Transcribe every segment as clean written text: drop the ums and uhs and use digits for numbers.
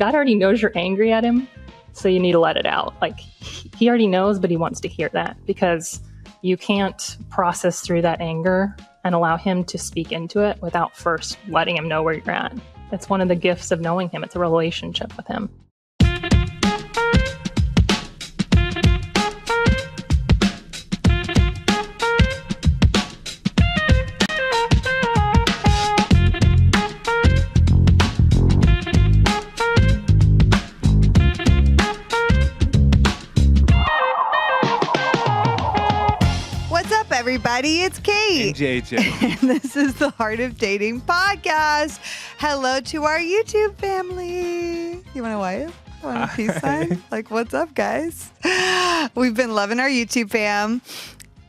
God already knows you're angry at him, so you need to let it out. Like, he already knows, but he wants to hear that, because you can't process through that anger and allow him to speak into it without first letting him know where you're at. It's one of the gifts of knowing him. It's a relationship with him. Everybody, it's Kait and JJ, and this is the Heart of Dating podcast. Hello to our YouTube family. You want to wave? Want a peace sign? Like, what's up, guys? We've been loving our YouTube fam.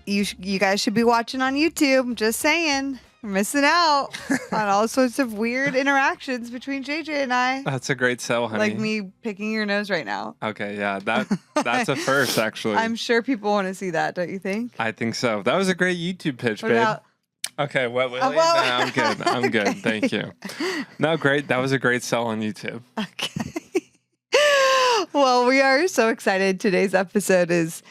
You guys should be watching on YouTube. I'm just saying. We're missing out on all sorts of weird interactions between JJ and I. That's a great sell, honey. Like me picking your nose right now. Okay, yeah, that's a first, actually. I'm sure people want to see that, don't you think? I think so. That was a great YouTube pitch, What babe. about- Okay, what, Willie? No, I'm good. I'm good. Thank you. No, great. That was a great sell on YouTube. Okay. Well, we are so excited. Today's episode is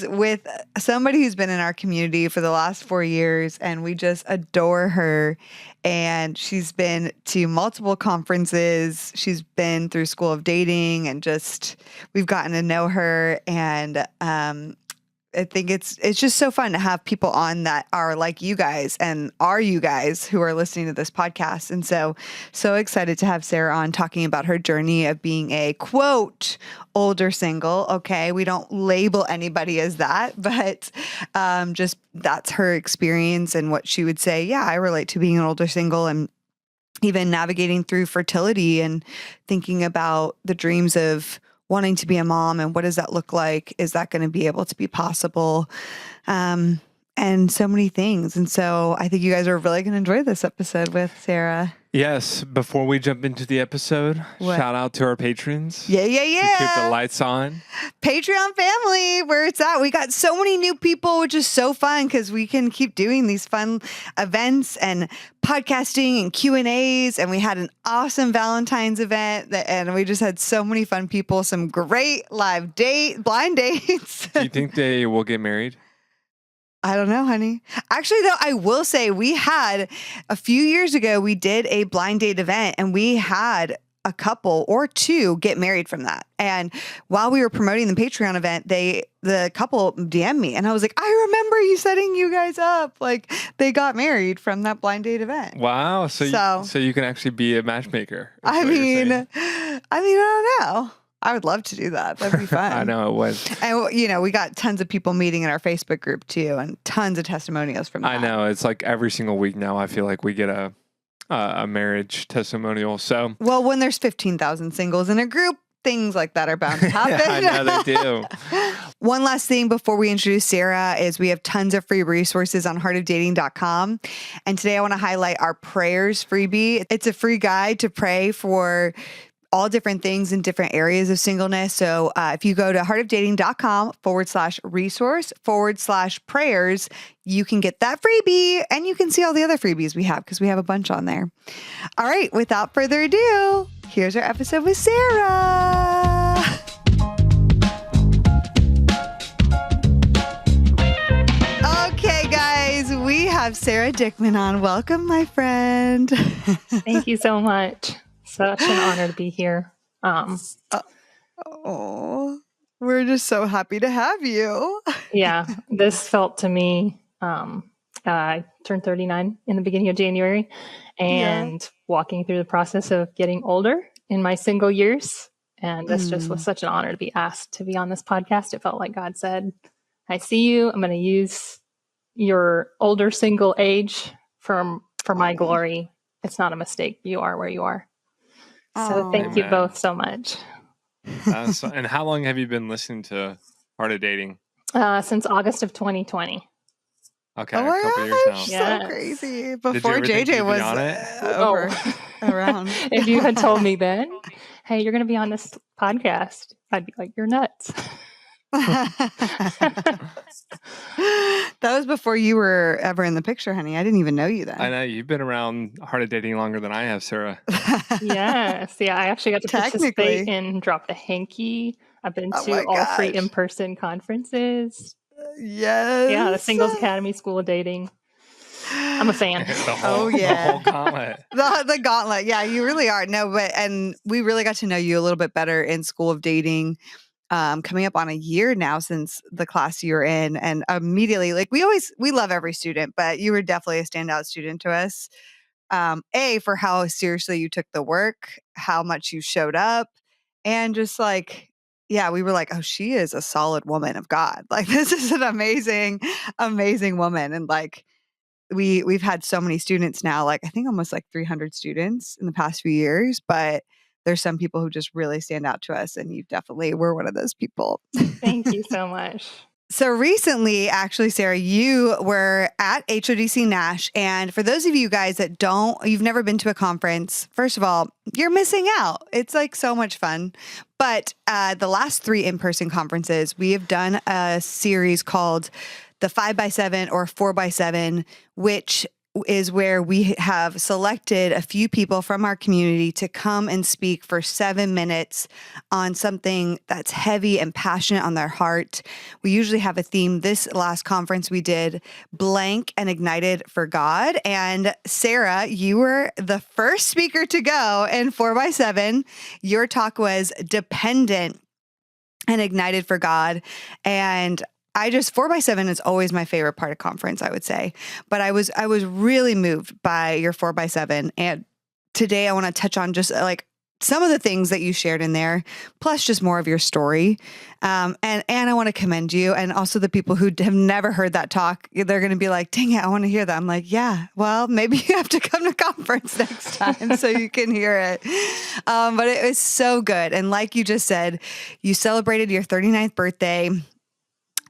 with somebody who's been in our community for the last 4 years, and we just adore her. And she's been to multiple conferences. She's been through School of Dating, and just we've gotten to know her. And I think it's just so fun to have people on that are like you guys and are you guys who are listening to this podcast. And so excited to have Sarah on talking about her journey of being a, quote, older single. Okay, we don't label anybody as that, but just that's her experience and what she would say. Yeah, I relate to being an older single, and even navigating through fertility and thinking about the dreams of wanting to be a mom and what does that look like? Is that going to be able to be possible? And so many things. And so I think you guys are really going to enjoy this episode with Sarah. Yes, before we jump into the episode, shout out to our patrons. Yeah. To keep the lights on. Patreon family, where it's at. We got so many new people, which is so fun because we can keep doing these fun events and podcasting and Q&As. And we had an awesome Valentine's event, and we just had so many fun people, some great blind dates. Do you think they will get married? I don't know, honey. Actually, though, I will say we had a few years ago, we did a blind date event, and we had a couple or two get married from that. And while we were promoting the Patreon event, the couple DM'd me, and I was like, I remember you setting you guys up. Like, they got married from that blind date event. Wow. So you can actually be a matchmaker. I mean, I don't know. I would love to do that. That'd be fun. I know it would. And, we got tons of people meeting in our Facebook group, too, and tons of testimonials from that. I know. It's like every single week now, I feel like we get a marriage testimonial. So, well, when there's 15,000 singles in a group, things like that are bound to happen. I know they do. One last thing before we introduce Sarah is we have tons of free resources on heartofdating.com. And today I want to highlight our prayers freebie. It's a free guide to pray for all different things in different areas of singleness. So if you go to heartofdating.com/resource/prayers, you can get that freebie, and you can see all the other freebies we have because we have a bunch on there. All right, without further ado, here's our episode with Sarah. Okay, guys, we have Sarah Dickmann on. Welcome, my friend. Thank you so much. Such an honor to be here. We're just so happy to have you. Yeah, this felt to me, I turned 39 in the beginning of January, and walking through the process of getting older in my single years. And this just was such an honor to be asked to be on this podcast. It felt like God said, I see you. I'm going to use your older single age for my glory. It's not a mistake. You are where you are. So thank you both so much. And how long have you been listening to Heart of Dating? Since August of 2020. Okay, a couple years now. Yes. So crazy. Before JJ was on it? around. If you had told me then, hey, you're going to be on this podcast, I'd be like, you're nuts. That was before you were ever in the picture, honey. I didn't even know you then. I know you've been around Heart of Dating longer than I have, Sarah. Yes. Yeah, I actually got to participate in Drop the Hanky. I've been to all 3 in-person conferences. Yes. Yeah, the Singles Academy School of Dating. I'm a fan. The whole gauntlet. The gauntlet. Yeah, you really are. No, and we really got to know you a little bit better in School of Dating. Coming up on a year now since the class you were in, and immediately, like we love every student, but you were definitely a standout student to us. For how seriously you took the work, how much you showed up, and just like, yeah, we were like, oh, she is a solid woman of God. Like, this is an amazing, amazing woman. And like, we've had so many students now, like I think almost like 300 students in the past few years, but there's some people who just really stand out to us, and you definitely were one of those people. Thank you so much. So recently, actually, Sarah, you were at HODC Nash. And for those of you guys that you've never been to a conference, first of all, you're missing out. It's like so much fun. But the last 3 in-person conferences, we have done a series called the 5x7 or 4x7, which is where we have selected a few people from our community to come and speak for 7 minutes on something that's heavy and passionate on their heart. We usually have a theme. This last conference we did blank and ignited for God. And Sarah, you were the first speaker to go in 4x7. Your talk was dependent and ignited for God. And 4x7 is always my favorite part of conference, I would say. But I was really moved by your 4x7. And today I want to touch on just like some of the things that you shared in there, plus just more of your story. And I want to commend you. And also the people who have never heard that talk, they're going to be like, dang it, I want to hear that. I'm like, yeah, well, maybe you have to come to conference next time so you can hear it. But it was so good. And like you just said, you celebrated your 39th birthday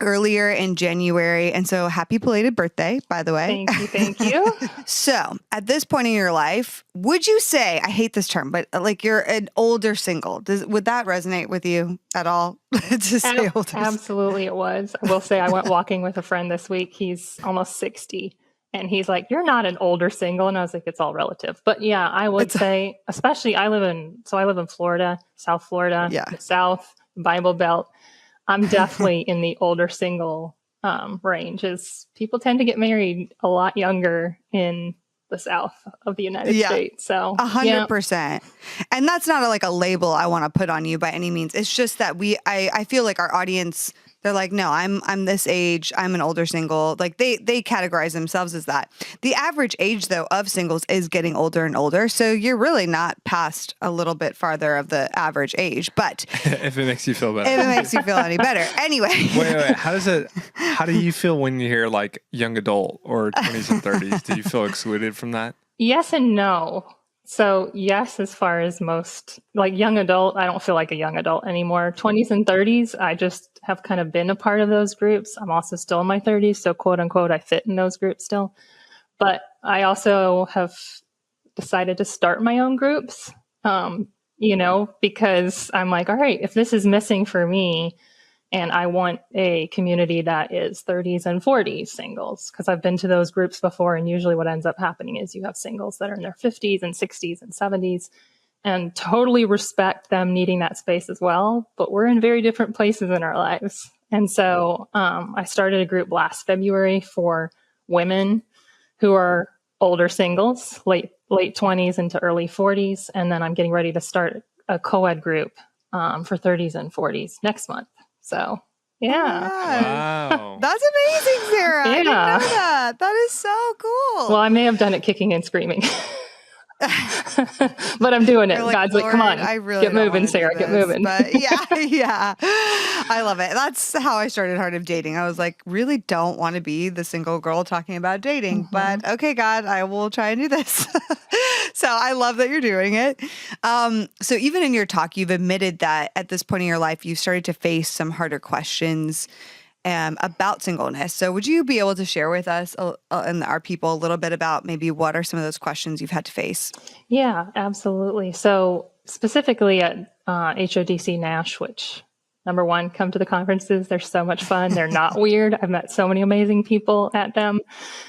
earlier in January. And so happy belated birthday, by the way. Thank you. So at this point in your life, would you say, I hate this term, but like you're an older single, would that resonate with you at all? To say older? Absolutely it was. I will say I went walking with a friend this week. He's almost 60. And he's like, you're not an older single. And I was like, it's all relative. But yeah, I would say, especially I live in Florida, South Florida, the South, Bible Belt. I'm definitely in the older single range, as people tend to get married a lot younger in the South of the United States. So 100%. And that's not like a label I want to put on you by any means. It's just that I feel like our audience, they're like, no, I'm this age. I'm an older single. Like they categorize themselves as that. The average age though of singles is getting older and older. So you're really not past a little bit farther of the average age, but if it makes you feel better, if it makes you feel any better. Anyway, wait. How do you feel when you hear like young adult or 20s and 30s? Do you feel excluded from that? Yes and no. So yes, as far as most, like young adult, I don't feel like a young adult anymore. 20s and 30s, I just have kind of been a part of those groups. I'm also still in my 30s, so quote unquote, I fit in those groups still. But I also have decided to start my own groups, because I'm like, all right, if this is missing for me, and I want a community that is 30s and 40s singles, because I've been to those groups before. And usually what ends up happening is you have singles that are in their 50s and 60s and 70s, and totally respect them needing that space as well. But we're in very different places in our lives. And so I started a group last February for women who are older singles, late 20s into early 40s. And then I'm getting ready to start a co-ed group for 30s and 40s next month. So, yeah. Wow. That's amazing, Sarah. I didn't know that. That is so cool. Well, I may have done it kicking and screaming. But I'm doing it. Like, God's like, come on, get moving, Sarah, get moving. But yeah. I love it. That's how I started Heart of Dating. I was like, really don't want to be the single girl talking about dating, but okay, God, I will try and do this. So I love that you're doing it. So even in your talk, you've admitted that at this point in your life, you've started to face some harder questions about singleness. So would you be able to share with us and our people a little bit about maybe what are some of those questions you've had to face? Yeah, absolutely. So specifically at HODC Nash, which Number one, come to the conferences. They're so much fun. They're not weird. I've met so many amazing people at them.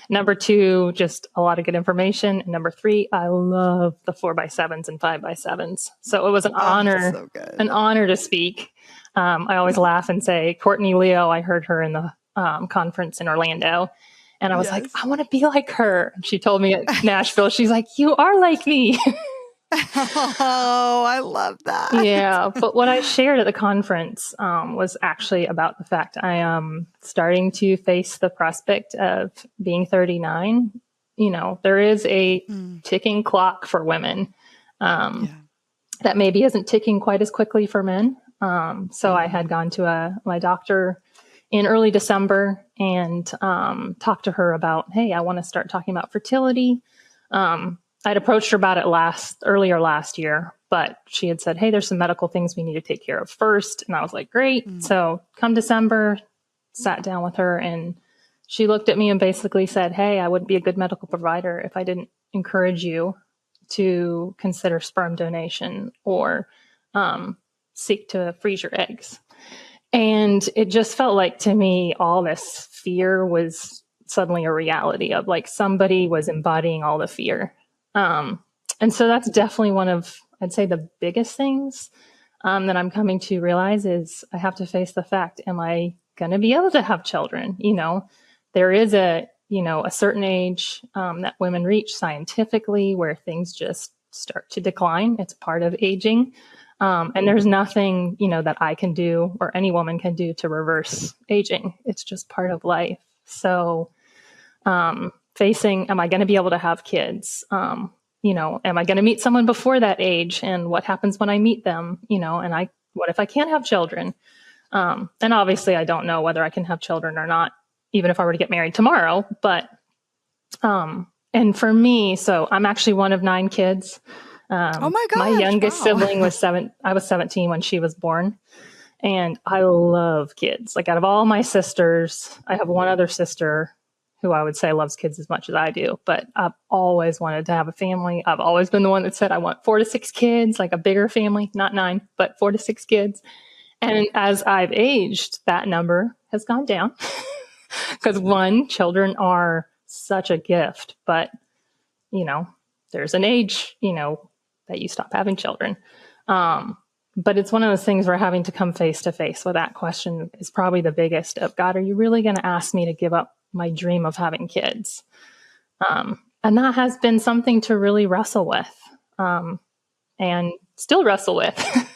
Number two, just a lot of good information. And number three, I love the 4x7s and 5x7s. So it was an honor to speak. I always laugh and say, Courtney Leo, I heard her in the conference in Orlando. And I was like, I want to be like her. And she told me at Nashville, she's like, you are like me. Oh, I love that. Yeah. But what I shared at the conference was actually about the fact I am starting to face the prospect of being 39. You know, there is a ticking clock for women that maybe isn't ticking quite as quickly for men. So I had gone to my doctor in early December and talked to her about, hey, I want to start talking about fertility. I'd approached her about it earlier last year, but she had said, hey, there's some medical things we need to take care of first. And I was like, great. So come December, sat down with her and she looked at me and basically said, hey, I wouldn't be a good medical provider if I didn't encourage you to consider sperm donation or seek to freeze your eggs. And it just felt like to me, all this fear was suddenly a reality of like somebody was embodying all the fear. And so that's definitely one of, I'd say, the biggest things that I'm coming to realize is I have to face the fact, am I going to be able to have children? You know, there is a certain age that women reach scientifically where things just start to decline. It's part of aging. And there's nothing, that I can do or any woman can do to reverse aging. It's just part of life. So, facing, am I going to be able to have kids? Am I going to meet someone before that age? And what happens when I meet them? And what if I can't have children? And obviously I don't know whether I can have children or not, even if I were to get married tomorrow. But, and for me, so I'm actually one of 9 kids. Oh my gosh, my youngest sibling was 7. I was 17 when she was born. And I love kids. Like out of all my sisters, I have one other sister who I would say loves kids as much as I do, but I've always wanted to have a family. I've always been the one that said, I want 4 to 6 kids, like a bigger family, not 9, but 4 to 6 kids. And as I've aged, that number has gone down because children are such a gift, but there's an age, that you stop having children. But it's one of those things where having to come face to face with that question is probably the biggest of, God, are you really going to ask me to give up my dream of having kids? And that has been something to really wrestle with, and still wrestle with.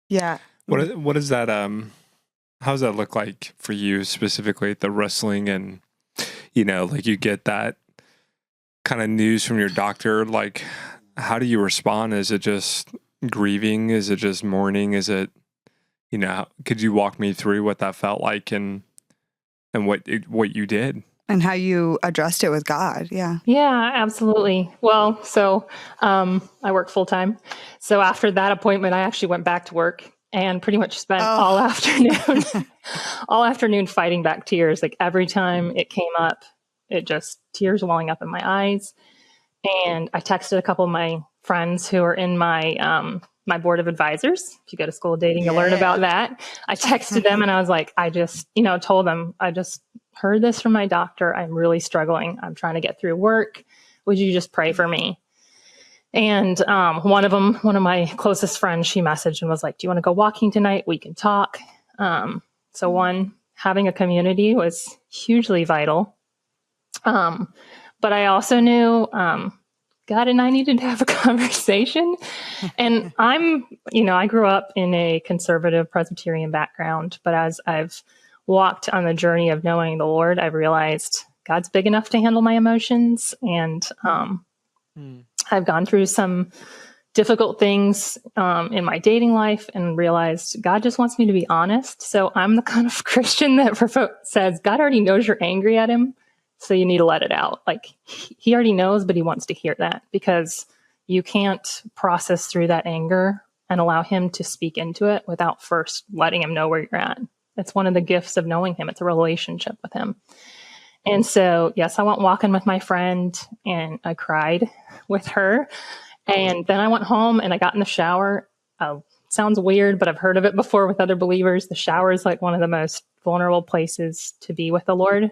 Yeah. What is that? How does that look like for you specifically, the wrestling and, like you get that kind of news from your doctor, like how do you respond? Is it just grieving? Is it just mourning? Is it, could you walk me through what that felt like and what you did? And how you addressed it with God. Yeah. Yeah, absolutely. Well, so I work full time. So after that appointment, I actually went back to work and pretty much spent all afternoon fighting back tears. Like every time it came up, it just tears welling up in my eyes. And I texted a couple of my friends who are in my my board of advisors. If you go to School of Dating, you'll learn about that. I texted them and I was like, I just, told them, I just heard this from my doctor. I'm really struggling. I'm trying to get through work. Would you just pray for me? And one of my closest friends, she messaged and was like, do you want to go walking tonight? We can talk. So having a community was hugely vital. But I also knew God and I needed to have a conversation. And I grew up in a conservative Presbyterian background, but as I've walked on the journey of knowing the Lord, I've realized God's big enough to handle my emotions. And I've gone through some difficult things in my dating life and realized God just wants me to be honest. So I'm the kind of Christian that says God already knows you're angry at him. So you need to let it out. Like he already knows, but he wants to hear that because you can't process through that anger and allow him to speak into it without first letting him know where you're at. It's one of the gifts of knowing him. It's a relationship with him. And so, yes, I went walking with my friend and I cried with her. And then I went home and I got in the shower. sounds weird, but I've heard of it before with other believers. The shower is like one of the most vulnerable places to be with the Lord.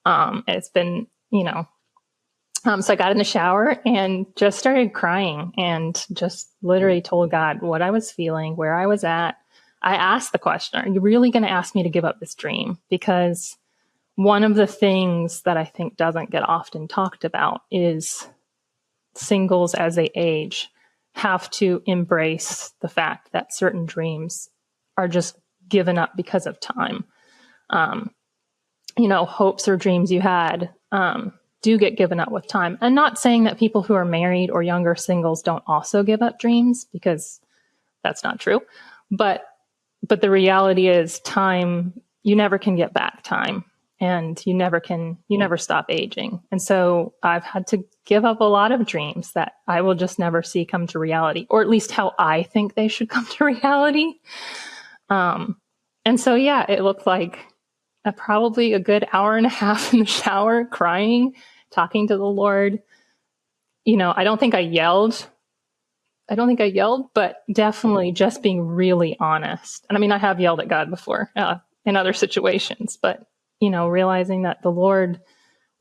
It's been, so I got in the shower and just started crying and just literally told God what I was feeling, where I was at. I asked the question, are you really going to ask me to give up this dream? Because one of the things that I think doesn't get often talked about is singles as they age have to embrace the fact that certain dreams are just given up because of time. Hopes or dreams you had do get given up with time. And not saying that people who are married or younger singles don't also give up dreams, because that's not true. But the reality is time, you never can get back time, and you never stop aging. And so I've had to give up a lot of dreams that I will just never see come to reality, or at least how I think they should come to reality. And so, yeah, it looked like probably a good hour and a half in the shower, crying, talking to the Lord. I don't think I yelled, but definitely just being really honest. And I mean, I have yelled at God before in other situations, but, realizing that the Lord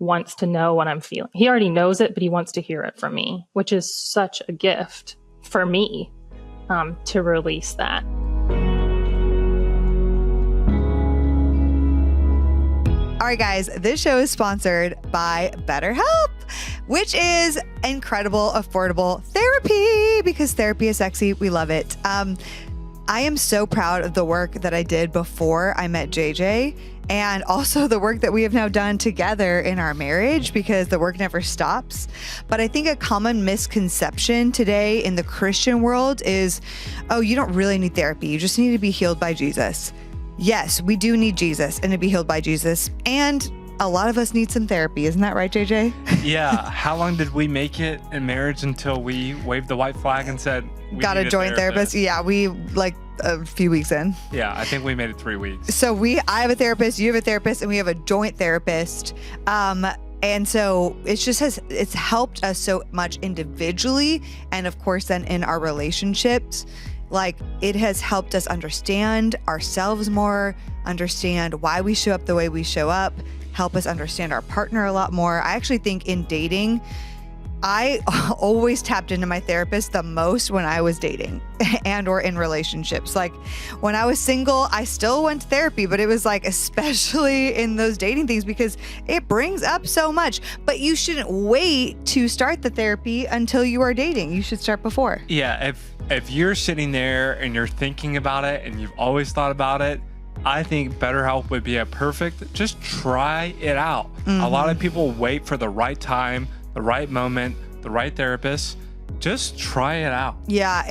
wants to know what I'm feeling. He already knows it, but he wants to hear it from me, which is such a gift for me to release that. All right, guys, this show is sponsored by BetterHelp, which is incredible, affordable therapy, because therapy is sexy. We love it. I am so proud of the work that I did before I met JJ, and also the work that we have now done together in our marriage, because the work never stops. But I think a common misconception today in the Christian world is, oh, you don't really need therapy. You just need to be healed by Jesus. Yes, we do need Jesus and to be healed by Jesus. And a lot of us need some therapy. Isn't that right, JJ? Yeah. How long did we make it in marriage until we waved the white flag and said, we got a joint therapist? Yeah, we like a few weeks in. Yeah, I think we made it 3 weeks. So I have a therapist, you have a therapist, and we have a joint therapist. And so it's helped us so much individually. And of course, then in our relationships, like it has helped us understand ourselves more, understand why we show up the way we show up, help us understand our partner a lot more. I actually think in dating, I always tapped into my therapist the most when I was dating and or in relationships. Like when I was single, I still went to therapy, but it was like, especially in those dating things, because it brings up so much. But you shouldn't wait to start the therapy until you are dating. You should start before. Yeah, if you're sitting there and you're thinking about it and you've always thought about it, I think BetterHelp would be a perfect, just try it out. Mm-hmm. A lot of people wait for the right time, the right moment, the right therapist. Just try it out. Yeah,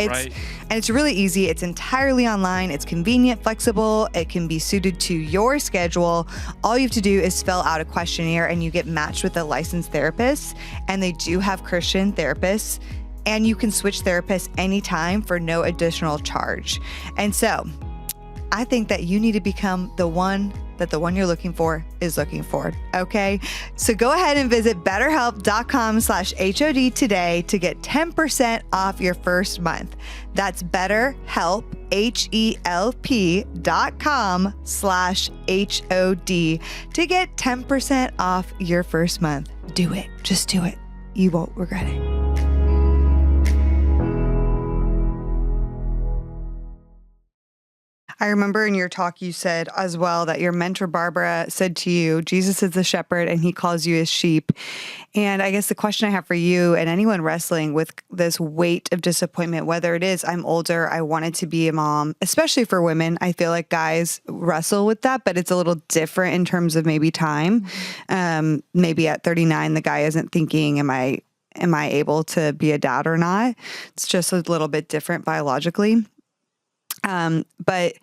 it's really easy. It's entirely online. It's convenient, flexible. It can be suited to your schedule. All you have to do is fill out a questionnaire and you get matched with a licensed therapist. And they do have Christian therapists. And you can switch therapists anytime for no additional charge. And so I think that you need to become the one that the one you're looking for is looking for. Okay. So go ahead and visit betterhelp.com/HOD today to get 10% off your first month. That's BetterHelp, HELP.com/HOD to get 10% off your first month. Do it. Just do it. You won't regret it. I remember in your talk, you said as well that your mentor, Barbara, said to you, Jesus is the shepherd and he calls you his sheep. And I guess the question I have for you and anyone wrestling with this weight of disappointment, whether it is, I'm older, I wanted to be a mom, especially for women. I feel like guys wrestle with that, but it's a little different in terms of maybe time. Maybe at 39, the guy isn't thinking, am I able to be a dad or not? It's just a little bit different biologically. But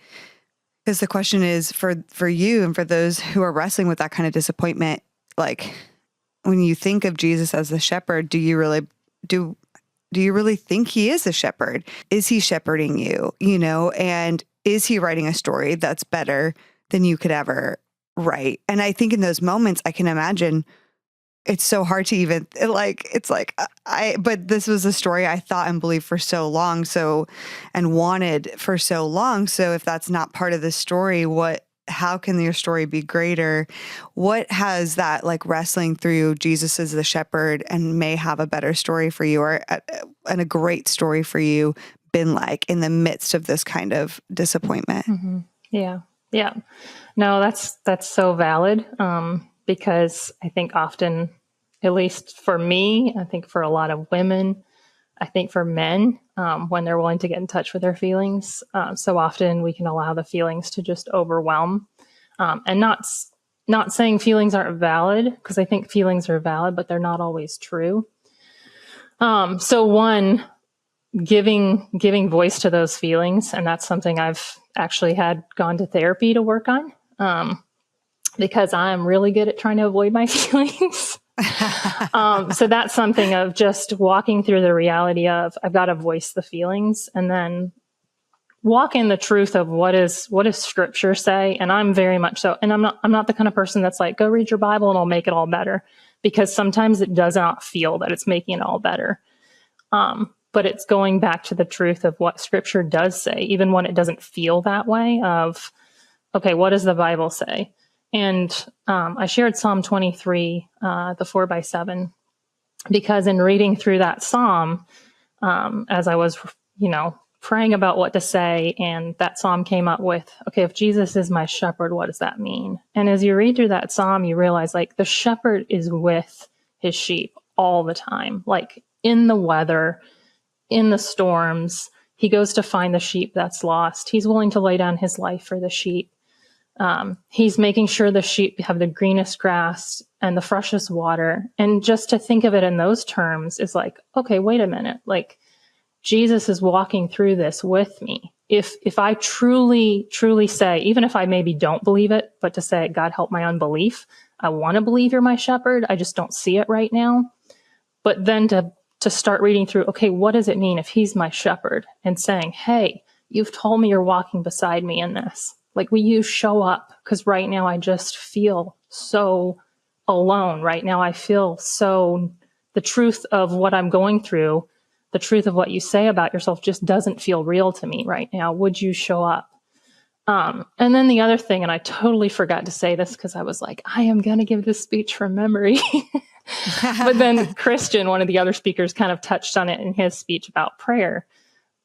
because the question is for you and for those who are wrestling with that kind of disappointment, like when you think of Jesus as the shepherd, do you really think he is a shepherd? Is he shepherding you, and is he writing a story that's better than you could ever write? And I think in those moments, I can imagine it's so hard to even but this was a story I thought and believed for so long, and wanted for so long. So if that's not part of the story, how can your story be greater? What has that like wrestling through Jesus as the shepherd and may have a better story for you and a great story for you been like in the midst of this kind of disappointment? Mm-hmm. Yeah. Yeah. No, that's so valid. Because I think often, at least for me, I think for a lot of women, I think for men, when they're willing to get in touch with their feelings, so often we can allow the feelings to just overwhelm. And not saying feelings aren't valid, because I think feelings are valid, but they're not always true. So one, giving voice to those feelings, and that's something I've actually had gone to therapy to work on, because I'm really good at trying to avoid my feelings. So that's something of just walking through the reality of I've got to voice the feelings, and then walk in the truth of what does Scripture say. And I'm very much so, and I'm not the kind of person that's like, go read your Bible and it'll make it all better, because sometimes it does not feel that it's making it all better. But it's going back to the truth of what Scripture does say, even when it doesn't feel that way. Of okay, what does the Bible say? And I shared Psalm 23, the 4x7, because in reading through that psalm, as I was, praying about what to say, and that psalm came up with, okay, if Jesus is my shepherd, what does that mean? And as you read through that psalm, you realize like the shepherd is with his sheep all the time, like in the weather, in the storms. He goes to find the sheep that's lost. He's willing to lay down his life for the sheep. He's making sure the sheep have the greenest grass and the freshest water. And just to think of it in those terms is like, okay, wait a minute. Like Jesus is walking through this with me. If I truly, truly say, even if I maybe don't believe it, but to say, God, help my unbelief. I want to believe you're my shepherd. I just don't see it right now. But then to start reading through, okay, what does it mean if he's my shepherd? And saying, hey, you've told me you're walking beside me in this. Like, will you show up? Because right now I just feel so alone. Right now I feel so, the truth of what I'm going through, the truth of what you say about yourself just doesn't feel real to me right now. Would you show up? And then the other thing, and I totally forgot to say this because I was like, I am going to give this speech from memory. But then Christian, one of the other speakers, kind of touched on it in his speech about prayer.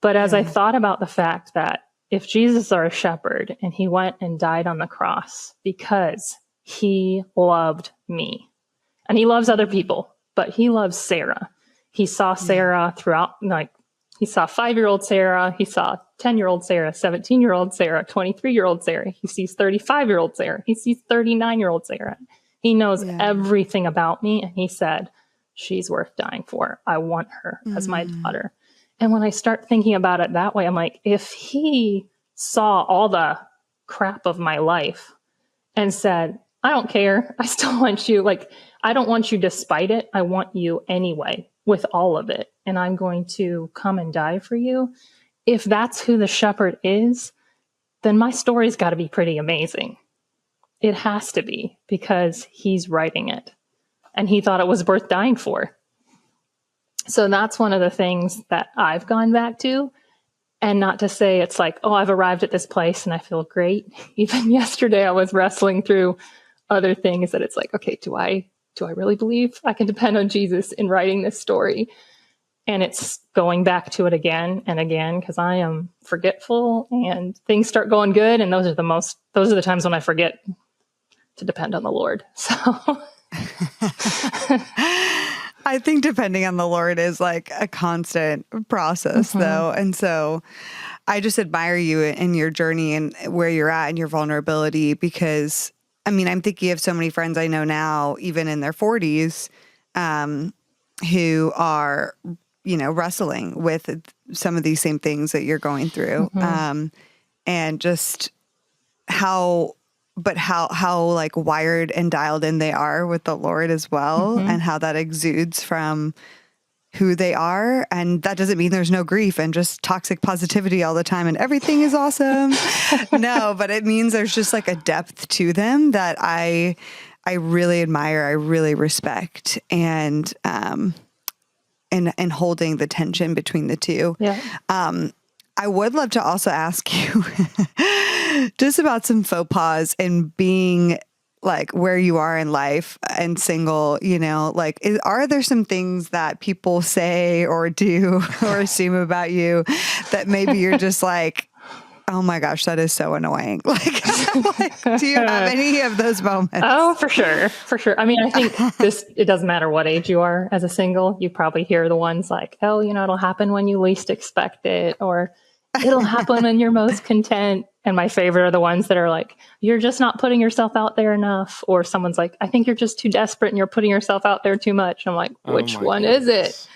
But as I thought about the fact that if Jesus are a shepherd and he went and died on the cross because he loved me, and he loves other people, but he loves Sarah. He saw Sarah throughout, like he saw 5-year-old Sarah, he saw 10-year-old Sarah, 17-year-old Sarah, 23-year-old Sarah. He sees 35-year-old Sarah. He sees 39-year-old Sarah. He knows everything about me. And he said, she's worth dying for. I want her as my daughter. And when I start thinking about it that way, I'm like, if he saw all the crap of my life and said, I don't care, I still want you. Like, I don't want you despite it. I want you anyway with all of it. And I'm going to come and die for you. If that's who the shepherd is, then my story's got to be pretty amazing. It has to be, because he's writing it and he thought it was worth dying for. So that's one of the things that I've gone back to, and not to say it's like, oh, I've arrived at this place and I feel great. Even yesterday, I was wrestling through other things that it's like, okay, do I really believe I can depend on Jesus in writing this story? And it's going back to it again and again, because I am forgetful and things start going good. And those are the times when I forget to depend on the Lord. So I think depending on the Lord is like a constant process though. And so I just admire you in your journey and where you're at and your vulnerability, because I mean, I'm thinking of so many friends I know now, even in their 40s, who are, wrestling with some of these same things that you're going through. And just how like wired and dialed in they are with the Lord as well, and how that exudes from who they are. And that doesn't mean there's no grief and just toxic positivity all the time and everything is awesome. No, but it means there's just like a depth to them that I I really admire, I really respect, and holding the tension between the two. Yeah. I would love to also ask you just about some faux pas and being like where you are in life and single, you know, like, are there some things that people say or do or assume about you that maybe you're just like, oh my gosh, that is so annoying. Like, do you have any of those moments? Oh, for sure. For sure. I mean, I think it doesn't matter what age you are as a single. You probably hear the ones like, oh, you know, it'll happen when you least expect it, or it'll happen when you're most content. And my favorite are the ones that are like, you're just not putting yourself out there enough. Or someone's like, I think you're just too desperate and you're putting yourself out there too much. I'm like, which one is it?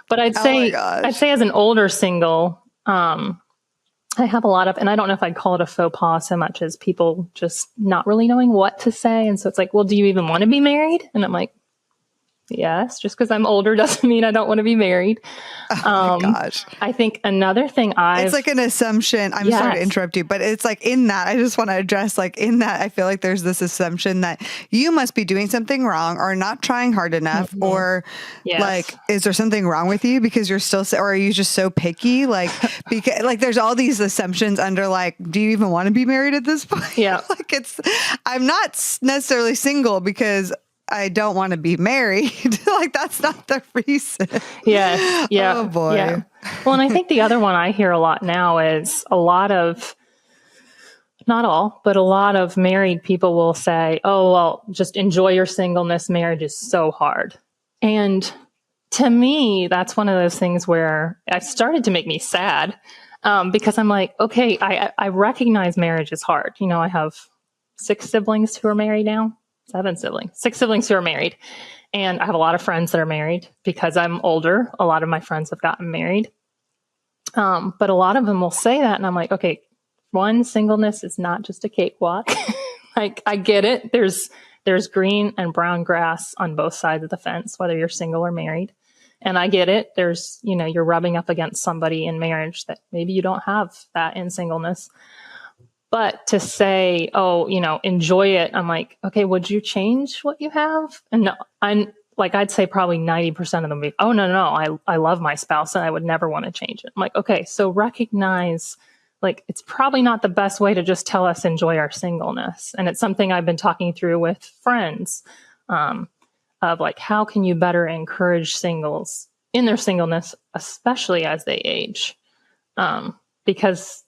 But I'd say as an older single, I have a lot of, and I don't know if I'd call it a faux pas so much as people just not really knowing what to say. And so it's like, well, do you even want to be married? And I'm like, yes, just because I'm older doesn't mean I don't want to be married. Oh my gosh. I think another thing it's like an assumption. I'm sorry to interrupt you, but it's like in that, I just want to address, like in that, I feel like there's this assumption that you must be doing something wrong or not trying hard enough, or like, is there something wrong with you because you're still, or are you just so picky? Like, because like there's all these assumptions under like, do you even want to be married at this point? Yeah. Like I'm not necessarily single because I don't want to be married. Like, that's not the reason. Yes. Yeah. Oh boy. Yeah. Well, and I think the other one I hear a lot now is a lot of, not all, but a lot of married people will say, oh, well, just enjoy your singleness. Marriage is so hard. And to me, that's one of those things where it started to make me sad, because I'm like, okay, I recognize marriage is hard. You know, I have 6 siblings who are married now. 6 siblings who are married. And I have a lot of friends that are married because I'm older. A lot of my friends have gotten married. But a lot of them will say that. And I'm like, okay, one, singleness is not just a cakewalk. Like, I get it. There's green and brown grass on both sides of the fence, whether you're single or married. And I get it. There's, you know, you're rubbing up against somebody in marriage that maybe you don't have that in singleness. But to say, oh, you know, enjoy it. I'm like, okay, would you change what you have? And no, I'd say probably 90% of them be, oh, no, I love my spouse and I would never want to change it. I'm like, okay, so recognize, like, it's probably not the best way to just tell us enjoy our singleness. And it's something I've been talking through with friends, of like, how can you better encourage singles in their singleness, especially as they age? Because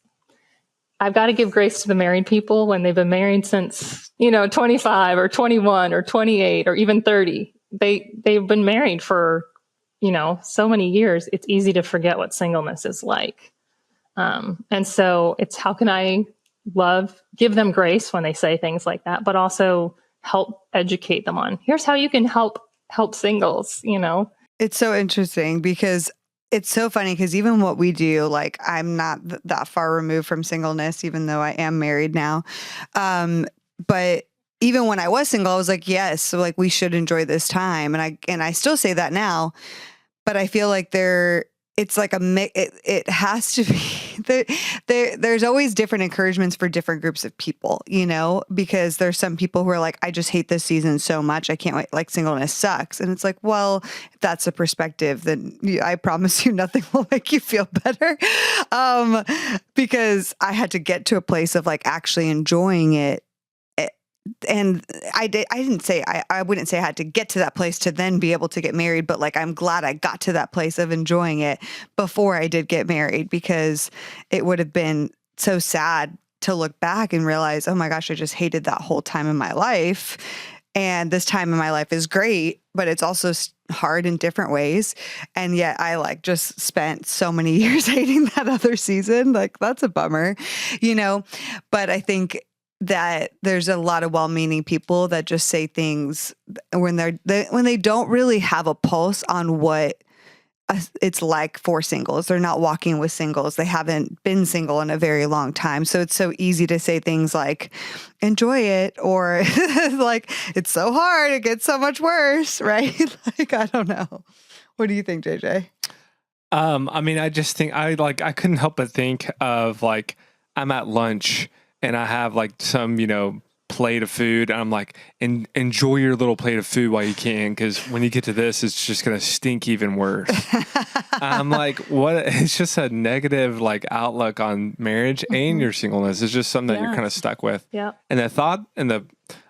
I've got to give grace to the married people when they've been married since, 25 or 21 or 28 or even 30. They've been married for, so many years. It's easy to forget what singleness is like. And so it's, how can I give them grace when they say things like that, but also help educate them on, here's how you can help singles, It's so interesting because it's so funny because even what we do, like, I'm not that far removed from singleness, even though I am married now. But even when I was single, I was like, yes, so like we should enjoy this time. And I still say that now, but I feel like it's like it has to be, there's always different encouragements for different groups of people, because there's some people who are like, I just hate this season so much. I can't wait. Like, singleness sucks. And it's like, well, if that's a perspective, then I promise you nothing will make you feel better. Because I had to get to a place of like actually enjoying it. And I wouldn't say I had to get to that place to then be able to get married, but like, I'm glad I got to that place of enjoying it before I did get married, because it would have been so sad to look back and realize, oh my gosh, I just hated that whole time in my life. And this time in my life is great, but it's also hard in different ways. And yet I like just spent so many years hating that other season. Like, that's a bummer, but I think that there's a lot of well-meaning people that just say things when they don't really have a pulse on what it's like for singles. They're not walking with singles. They haven't been single in a very long time. So it's so easy to say things like, enjoy it, or like, it's so hard, it gets so much worse, right? Like, I don't know. What do you think, JJ? I mean, I just think I couldn't help but think of like, I'm at lunch and I have like some, plate of food. And I'm like, enjoy your little plate of food while you can, because when you get to this, it's just going to stink even worse. I'm like, what? It's just a negative like outlook on marriage and your singleness. It's just something that you're kind of stuck with. Yeah. And the thought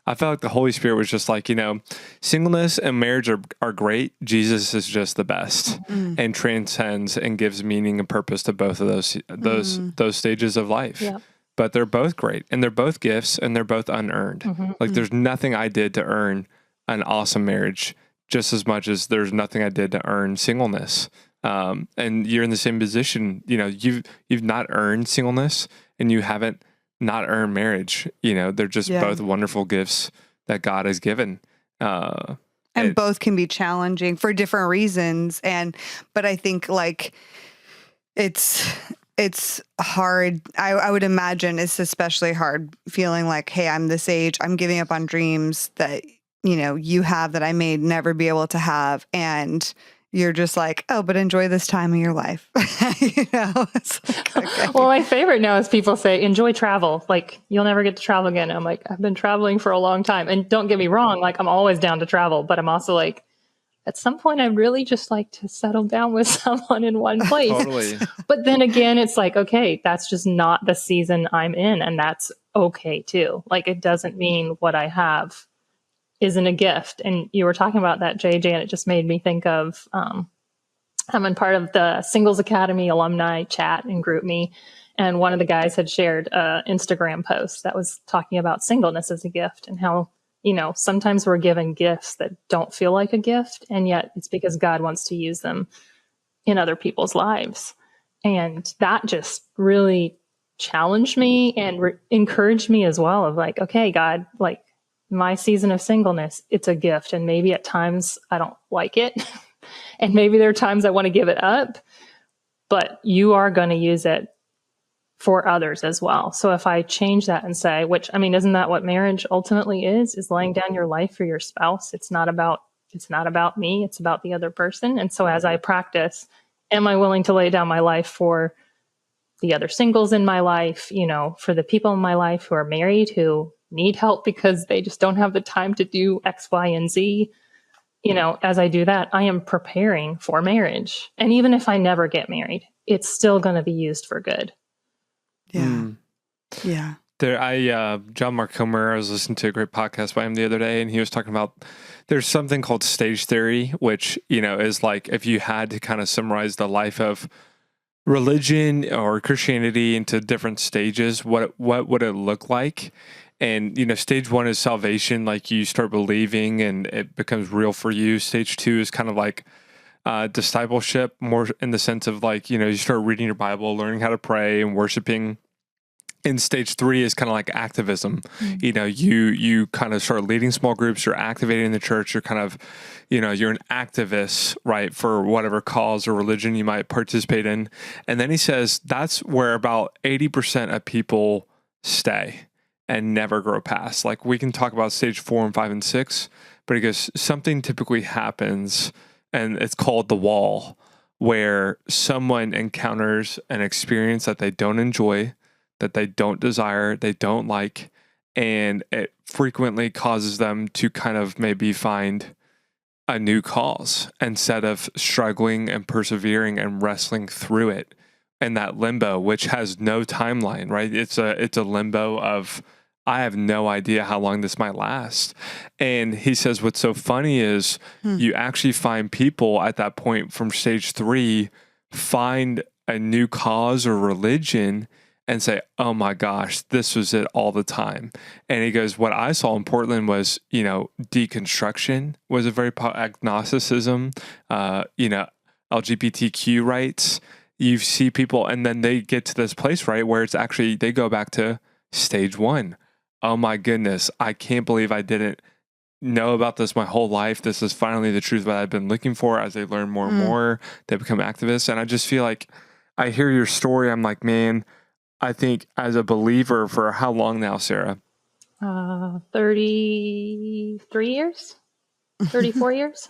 I felt like the Holy Spirit was just like, singleness and marriage are great. Jesus is just the best and transcends and gives meaning and purpose to both of those stages of life. Yeah. But they're both great, and they're both gifts, and they're both unearned. Like there's nothing I did to earn an awesome marriage, just as much as there's nothing I did to earn singleness. And you're in the same position. You've not earned singleness, and you haven't not earned marriage. They're just both wonderful gifts that God has given. And both can be challenging for different reasons. But I think like it's hard. I would imagine it's especially hard feeling like, hey, I'm this age, I'm giving up on dreams that, you have that I may never be able to have. And you're just like, oh, but enjoy this time of your life. It's like, okay. Well, my favorite now is people say, enjoy travel. Like, you'll never get to travel again. I'm like, I've been traveling for a long time. And don't get me wrong, like, I'm always down to travel. But I'm also like, at some point, I really just like to settle down with someone in one place. Totally. But then again, it's like, okay, that's just not the season I'm in. And that's okay, too. Like, it doesn't mean what I have isn't a gift. And you were talking about that, JJ, and it just made me think of, I'm in part of the Singles Academy alumni chat and group me. And one of the guys had shared an Instagram post that was talking about singleness as a gift and how, sometimes we're given gifts that don't feel like a gift. And yet it's because God wants to use them in other people's lives. And that just really challenged me and encouraged me as well of like, okay, God, like, my season of singleness, it's a gift. And maybe at times I don't like it. And maybe there are times I want to give it up, but you are going to use it for others as well. So if I change that and say, isn't that what marriage ultimately is laying down your life for your spouse? It's not about me. It's about the other person. And so as I practice, am I willing to lay down my life for the other singles in my life, for the people in my life who are married, who need help because they just don't have the time to do X, Y, and Z. As I do that, I am preparing for marriage. And even if I never get married, it's still going to be used for good. Yeah. Yeah. John Mark Comer, I was listening to a great podcast by him the other day, and he was talking about there's something called stage theory, which, is like if you had to kind of summarize the life of religion or Christianity into different stages, what would it look like? And, stage one is salvation, like you start believing and it becomes real for you. Stage two is kind of like discipleship, more in the sense of like, you start reading your Bible, learning how to pray and worshiping. And stage three is kind of like activism. You kind of start leading small groups, you're activating in the church, you're kind of, you're an activist, right, for whatever cause or religion you might participate in. And then he says that's where about 80% of people stay and never grow past. Like we can talk about stage 4 and 5 and 6, but he goes, something typically happens and it's called the wall, where someone encounters an experience that they don't enjoy, that they don't desire, they don't like, and it frequently causes them to kind of maybe find a new cause instead of struggling and persevering and wrestling through it in that limbo, which has no timeline, right? It's a limbo of, I have no idea how long this might last. And he says what's so funny is you actually find people at that point from stage 3 find a new cause or religion and say, oh my gosh, this was it all the time. And he goes, what I saw in Portland was, deconstruction was a very agnosticism, LGBTQ rights. You see people and then they get to this place, right, where it's actually, they go back to stage 1. Oh my goodness, I can't believe I didn't know about this my whole life. This is finally the truth that I've been looking for. As they learn more and more, they become activists. And I just feel like I hear your story. I'm like, man, I think as a believer for how long now, Sarah? 33 years, 34 years.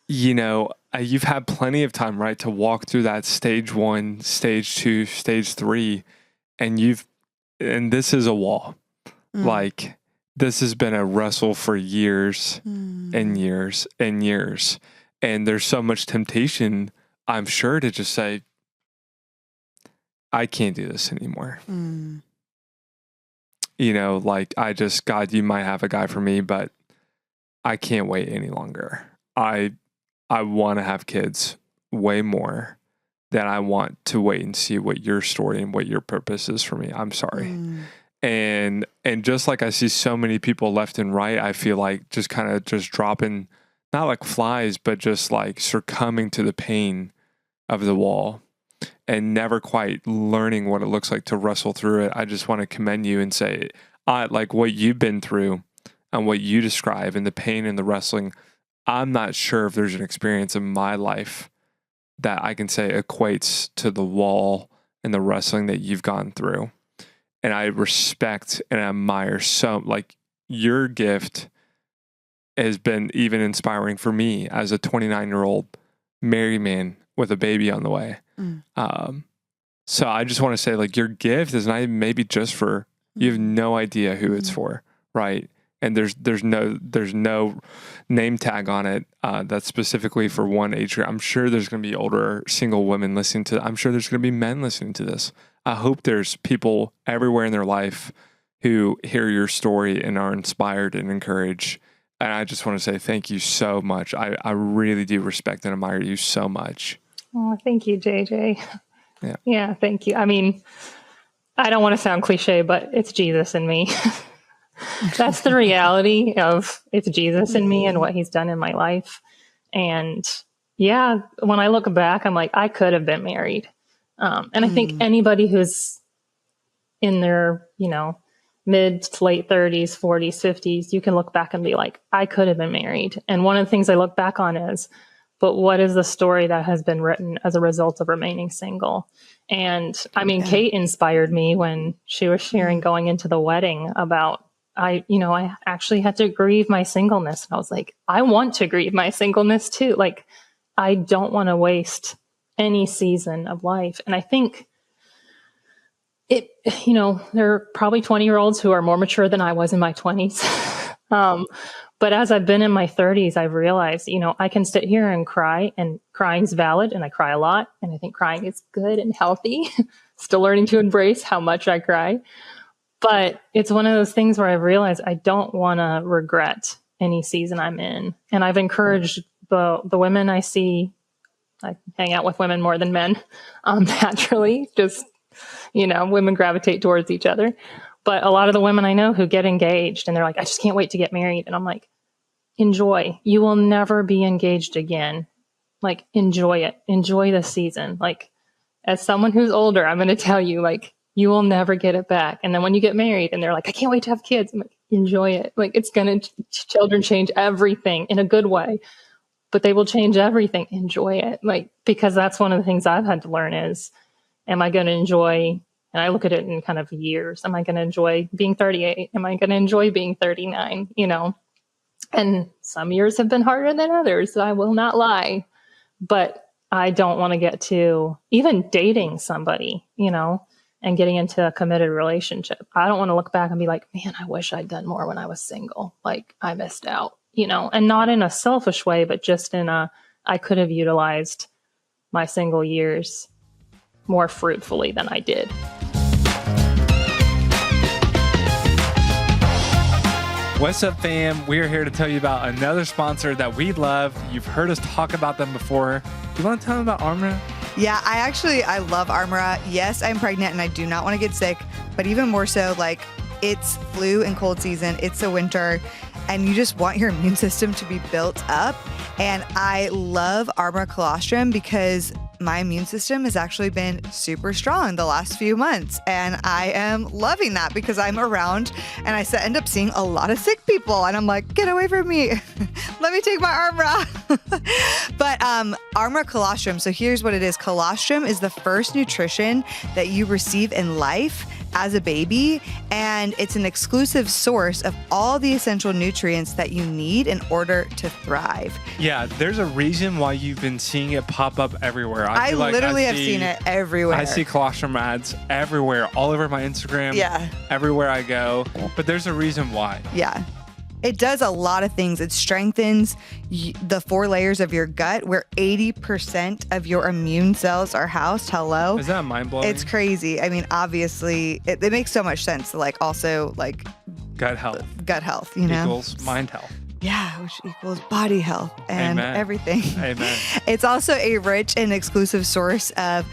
You've had plenty of time, right, to walk through that stage 1, stage 2, stage 3, and this is a wall. Like, this has been a wrestle for years and years and years. And there's so much temptation, I'm sure, to just say, I can't do this anymore. You know, like, God, you might have a guy for me, but I can't wait any longer. I want to have kids way more than I want to wait and see what your story and what your purpose is for me. I'm sorry. And just like I see so many people left and right, I feel like just kind of just dropping, not like flies, but just like succumbing to the pain of the wall and never quite learning what it looks like to wrestle through it. I just want to commend you and say, like what you've been through and what you describe and the pain and the wrestling, I'm not sure if there's an experience in my life that I can say equates to the wall and the wrestling that you've gone through. And I respect and admire like your gift has been even inspiring for me as a 29-year-old married man with a baby on the way. So I just want to say, like, your gift is not even maybe just for, you have no idea who it's for, right? And there's no name tag on it that's specifically for one age group. I'm sure there's going to be older single women listening to. I'm sure there's going to be men listening to this. I hope there's people everywhere in their life who hear your story and are inspired and encouraged. And I just want to say thank you so much. I really do respect and admire you so much. Oh, thank you, JJ. Yeah, thank you. I mean, I don't want to sound cliche, but it's Jesus in me. That's the reality of it's Jesus in me and what he's done in my life. And yeah, when I look back, I'm like, I could have been married. And I think anybody who's in their, mid to late 30s, 40s, 50s, you can look back and be like, I could have been married. And one of the things I look back on is, but what is the story that has been written as a result of remaining single? And I mean, Kait inspired me when she was sharing going into the wedding about, I actually had to grieve my singleness. And I was like, I want to grieve my singleness too. Like, I don't want to waste any season of life. And I think there are probably 20-year-olds who are more mature than I was in my 20s. But as I've been in my 30s, I've realized, I can sit here and cry, and crying's valid, and I cry a lot. And I think crying is good and healthy. Still learning to embrace how much I cry. But it's one of those things where I've realized I don't want to regret any season I'm in. And I've encouraged the women I see. I hang out with women more than men, naturally, just, women gravitate towards each other. But a lot of the women I know who get engaged and they're like, I just can't wait to get married. And I'm like, enjoy. You will never be engaged again. Like, enjoy it. Enjoy the season. Like, as someone who's older, I'm going to tell you, like, you will never get it back. And then when you get married and they're like, I can't wait to have kids. I'm like, enjoy it. Like, it's going to, children change everything in a good way, but they will change everything. Enjoy it. Like, because that's one of the things I've had to learn is, am I going to enjoy, and I look at it in kind of years, am I going to enjoy being 38? Am I going to enjoy being 39? And some years have been harder than others. I will not lie, but I don't want to get to even dating somebody, and getting into a committed relationship. I don't want to look back and be like, man, I wish I'd done more when I was single. Like, I missed out, and not in a selfish way, but just in I could have utilized my single years more fruitfully than I did. What's up, fam? We are here to tell you about another sponsor that we love. You've heard us talk about them before. Do you want to tell them about Armra? Yeah, I love Armra. Yes, I'm pregnant and I do not want to get sick, but even more so, like, it's flu and cold season, it's the winter, and you just want your immune system to be built up. And I love Armra Colostrum because my immune system has actually been super strong the last few months. And I am loving that because I'm around and I end up seeing a lot of sick people. And I'm like, get away from me. Let me take my Armra. But Armra Colostrum. So here's what it is. Colostrum is the first nutrition that you receive in life as a baby, and it's an exclusive source of all the essential nutrients that you need in order to thrive. Yeah, there's a reason why you've been seeing it pop up everywhere. I literally have seen it everywhere. I see colostrum ads everywhere, all over my Instagram. Yeah. Everywhere I go. But there's a reason why. Yeah. It does a lot of things. It strengthens the 4 layers of your gut, where 80% of your immune cells are housed. Hello. Is that mind-blowing? It's crazy. I mean, obviously, it makes so much sense. Like, also, like, gut health. Gut health, you know? Equals mind health. Yeah, which equals body health and Amen. everything. Amen. It's also a rich and exclusive source of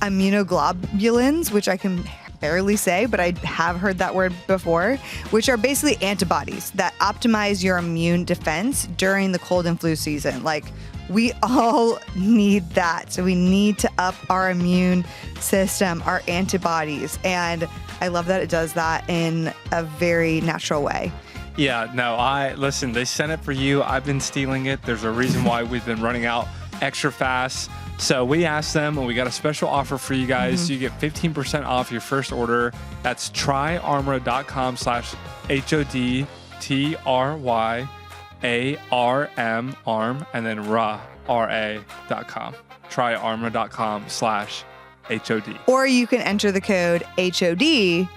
immunoglobulins, which I can barely say, but I have heard that word before, which are basically antibodies that optimize your immune defense during the cold and flu season. Like, we all need that. So we need to up our immune system, our antibodies. And I love that it does that in a very natural way. Yeah, no, listen, they sent it for you. I've been stealing it. There's a reason why we've been running out extra fast. So we asked them, and we got a special offer for you guys. So you get 15% off your first order. That's tryarmor.com/HODTRYARM, arm, and then ra.com. tryarmor.com/HOD. Or you can enter the code HOD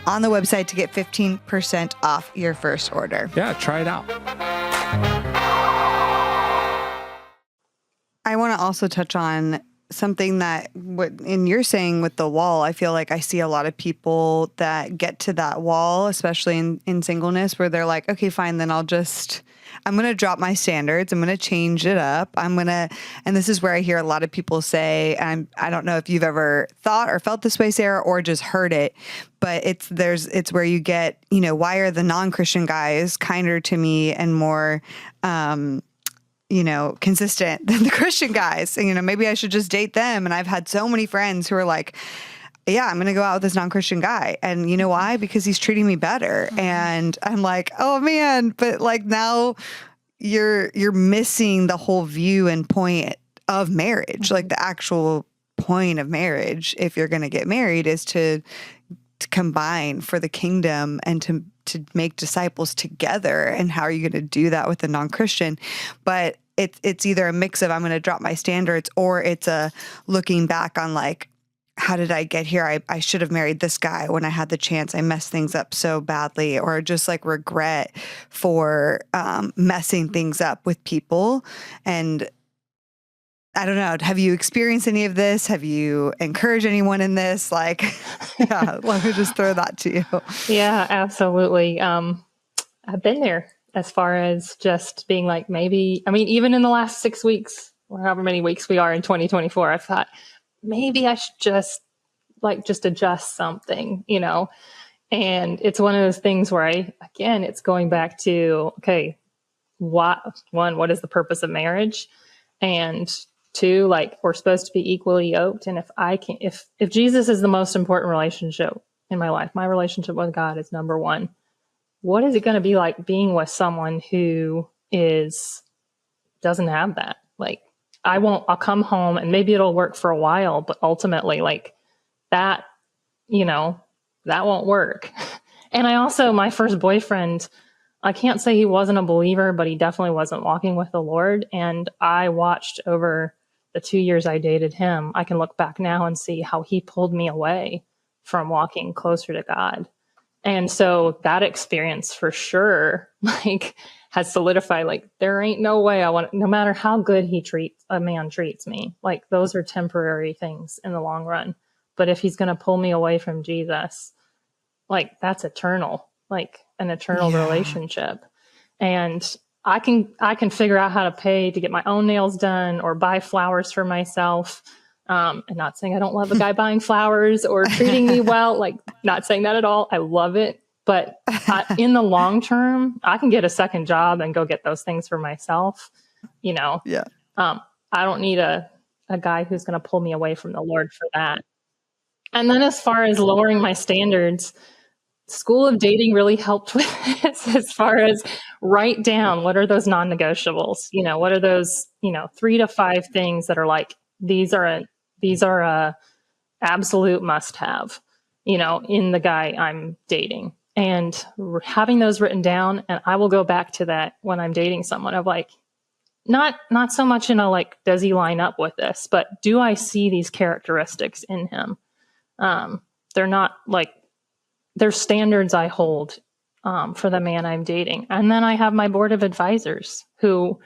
on the website to get 15% off your first order. Yeah, try it out. I want to also touch on something that in you're saying with the wall. I feel like I see a lot of people that get to that wall, especially in singleness, where they're like, okay, fine, then I'm going to drop my standards. I'm going to change it up. And this is where I hear a lot of people say, and I don't know if you've ever thought or felt this way, Sarah, or just heard it, but it's where you get, why are the non-Christian guys kinder to me and more, consistent than the Christian guys? And, maybe I should just date them. And I've had so many friends who are like, yeah, I'm going to go out with this non-Christian guy. And you know why? Because he's treating me better. And I'm like, oh man, but like now you're missing the whole view and point of marriage. Like the actual point of marriage, if you're going to get married, is to combine for the kingdom and to make disciples together. And how are you going to do that with a non-Christian? But it's either a mix of I'm going to drop my standards, or it's a looking back on like, how did I get here? I should have married this guy when I had the chance. I messed things up so badly, or just like regret for messing things up with people. And I don't know. Have you experienced any of this? Have you encouraged anyone in this? Like, yeah, let me just throw that to you. Yeah, absolutely. I've been there as far as just being like, even in the last 6 weeks, or however many weeks we are in 2024, I thought maybe I should just adjust something, and it's one of those things where it's going back to, okay, what is the purpose of marriage? And 2, like, we're supposed to be equally yoked. And if Jesus is the most important relationship in my life, my relationship with God is number 1. What is it going to be like being with someone who doesn't have that? Like, I'll come home and maybe it'll work for a while, but ultimately like that, that won't work. And I also, my first boyfriend, I can't say he wasn't a believer, but he definitely wasn't walking with the Lord. And I watched over the 2 years I dated him. I can look back now and see how he pulled me away from walking closer to God. And so that experience for sure, like, has solidified, like, there ain't no way no matter how good a man treats me, like, those are temporary things in the long run. But if he's going to pull me away from Jesus, like, that's eternal, like an eternal relationship. And I can figure out how to pay to get my own nails done or buy flowers for myself. And not saying I don't love a guy buying flowers or treating me well, like, not saying that at all. I love it. But in the long term, I can get a second job and go get those things for myself. Yeah. I don't need a guy who's going to pull me away from the Lord for that. And then as far as lowering my standards, School of Dating really helped with this, as far as write down what are those non-negotiables. What are those 3 to 5 things that are like, these are a absolute must-have. in the guy I'm dating, and having those written down. And I will go back to that when I'm dating someone of like, not so much like, does he line up with this, but do I see these characteristics in him? They're not like, they're standards I hold for the man I'm dating. And then I have my board of advisors who,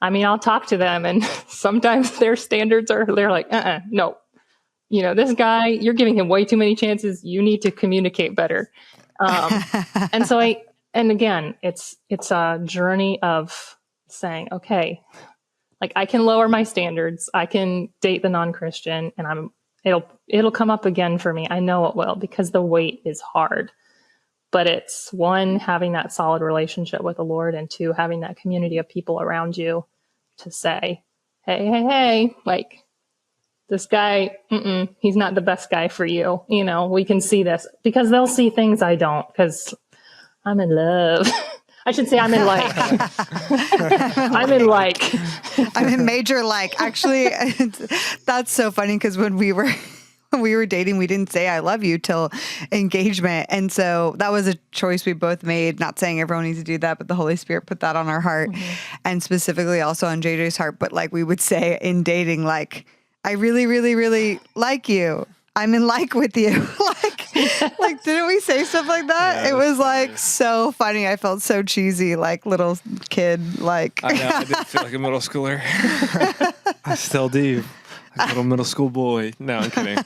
I'll talk to them, and sometimes their standards they're like, no, this guy, you're giving him way too many chances. You need to communicate better. And so and again, it's a journey of saying, okay, like I can lower my standards. I can date the non-Christian, and it'll come up again for me. I know it will, because the weight is hard. But it's one, having that solid relationship with the Lord, and two, having that community of people around you to say, hey, like this guy, he's not the best guy for you. We can see this, because they'll see things I don't, because I'm in love. I should say I'm in like. I'm in like. I'm in major like. Actually, that's so funny, because when we were dating, we didn't say I love you till engagement. And so that was a choice we both made. Not saying everyone needs to do that, but the Holy Spirit put that on our heart, and specifically also on JJ's heart. But like we would say in dating, like, I really, really, really like you. I'm in like with you. like, didn't we say stuff like that? Yeah, it was like so funny. I felt so cheesy, like little kid. Like I know, I did feel like a middle schooler. I still do. Like a little middle school boy. No, I'm kidding.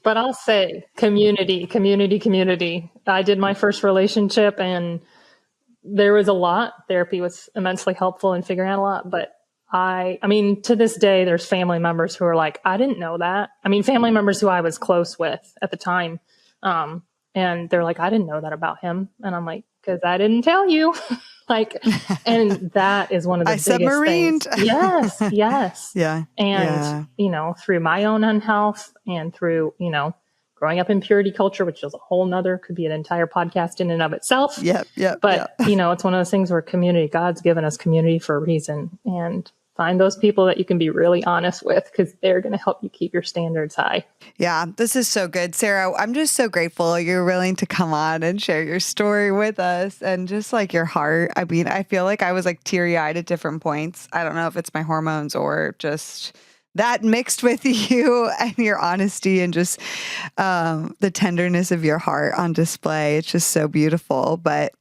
But I'll say community. I did my first relationship, and there was a lot. Therapy was immensely helpful in figuring out a lot. But to this day, there's family members who are like, I didn't know that. Family members who I was close with at the time. And they're like, I didn't know that about him. And I'm like, because I didn't tell you. And that is one of the biggest things. Yes. Yeah. And, through my own unhealth, and through, growing up in purity culture, which is a whole nother, could be an entire podcast in and of itself. Yep. But, it's one of those things where community, God's given us community for a reason, and find those people that you can be really honest with, because they're going to help you keep your standards high. Yeah, this is so good. Sarah, I'm just so grateful you're willing to come on and share your story with us, and just like your heart. I feel like I was like teary-eyed at different points. I don't know if it's my hormones or just that mixed with you and your honesty, and just the tenderness of your heart on display. It's just so beautiful. But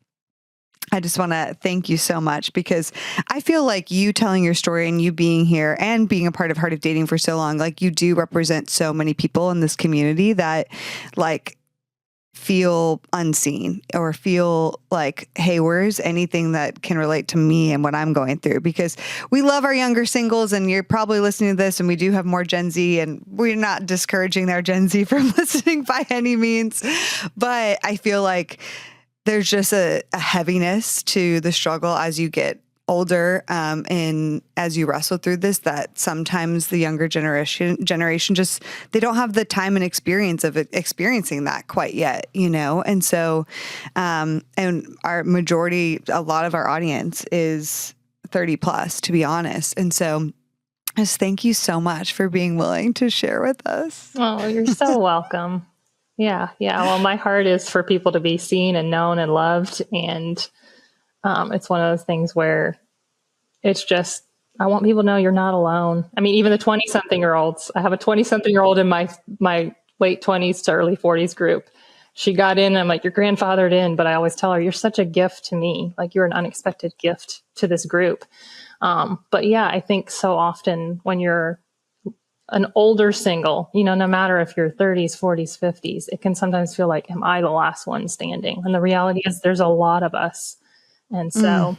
I just want to thank you so much, because I feel like you telling your story and you being here and being a part of Heart of Dating for so long, like you do represent so many people in this community that like feel unseen, or feel like, hey, where's anything that can relate to me and what I'm going through? Because we love our younger singles, and you're probably listening to this, and we do have more Gen Z, and we're not discouraging our Gen Z from listening by any means. But I feel like there's just a heaviness to the struggle as you get older, and as you wrestle through this, that sometimes the younger generation just, they don't have the time and experience of experiencing that quite yet, And so, and our majority, a lot of our audience is 30 plus, to be honest. And so just thank you so much for being willing to share with us. Oh, you're so welcome. Yeah. Well, my heart is for people to be seen and known and loved. And it's one of those things where it's just, I want people to know you're not alone. Even the 20-something-year-olds. I have a 20-something-year-old in my late 20s to early 40s group. She got in, and I'm like, you're grandfathered in. But I always tell her, you're such a gift to me. Like, you're an unexpected gift to this group. But yeah, I think so often when you're an older single, no matter if you're 30s, 40s, 50s, it can sometimes feel like, am I the last one standing? And the reality is there's a lot of us. And so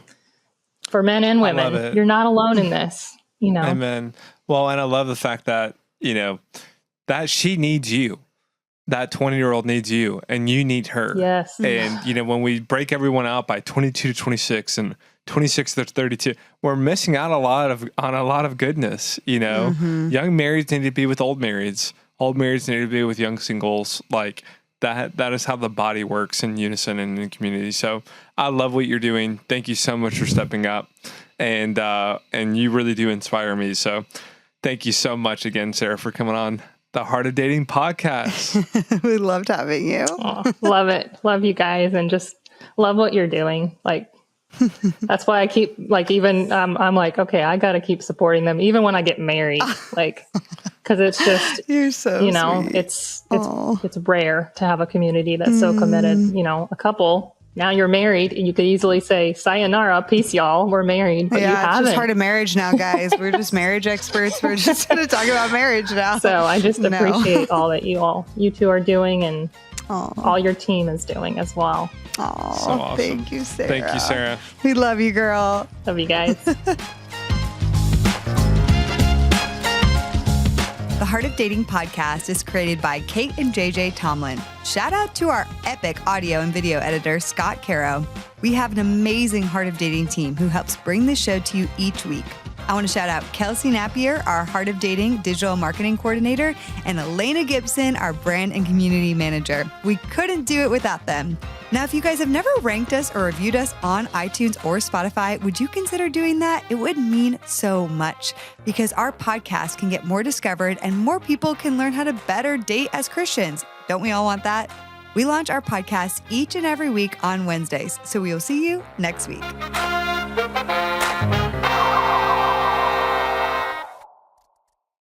for men and women, you're not alone in this, Amen. Well, and I love the fact that, that she needs you. That 20-year-old needs you, and you need her. Yes. And, when we break everyone out by 22 to 26 and 26 to 32, we're missing out on a lot of goodness. Young marrieds need to be with old marrieds. Old marrieds need to be with young singles. Like that is how the body works in unison and in community. So I love what you're doing. Thank you so much for stepping up, and you really do inspire me. So thank you so much again, Sarah, for coming on. the Heart of Dating podcast. We loved having you. Oh, love it. Love you guys and just love what you're doing. Like, that's why I keep like, even, I'm like, okay, I got to keep supporting them even when I get married. Like, cause it's just, You're so you know, sweet. it's rare to have a community that's so committed, you know, a couple. Now you're married and you could easily say, sayonara, peace, y'all. We're married. But you Yeah, it's haven't. just Heart of Marriage now, guys. We're just marriage experts. We're just going to talk about marriage now. So I just appreciate all that you two are doing and Aw. all your team is doing as well. Oh, So awesome. Thank you, Sarah. Thank you, Sarah. We love you, girl. Love you guys. The Heart of Dating podcast is created by Kait and JJ Tomlin. Shout out to our epic audio and video editor, Scott Caro. We have an amazing Heart of Dating team who helps bring the show to you each week. I want to shout out Kelsey Napier, our Heart of Dating digital marketing coordinator, and Elena Gibson, our brand and community manager. We couldn't do it without them. Now, if you guys have never ranked us or reviewed us on iTunes or Spotify, would you consider doing that? It would mean so much because our podcast can get more discovered and more people can learn how to better date as Christians. Don't we all want that? We launch our podcast each and every week on Wednesdays, so we will see you next week.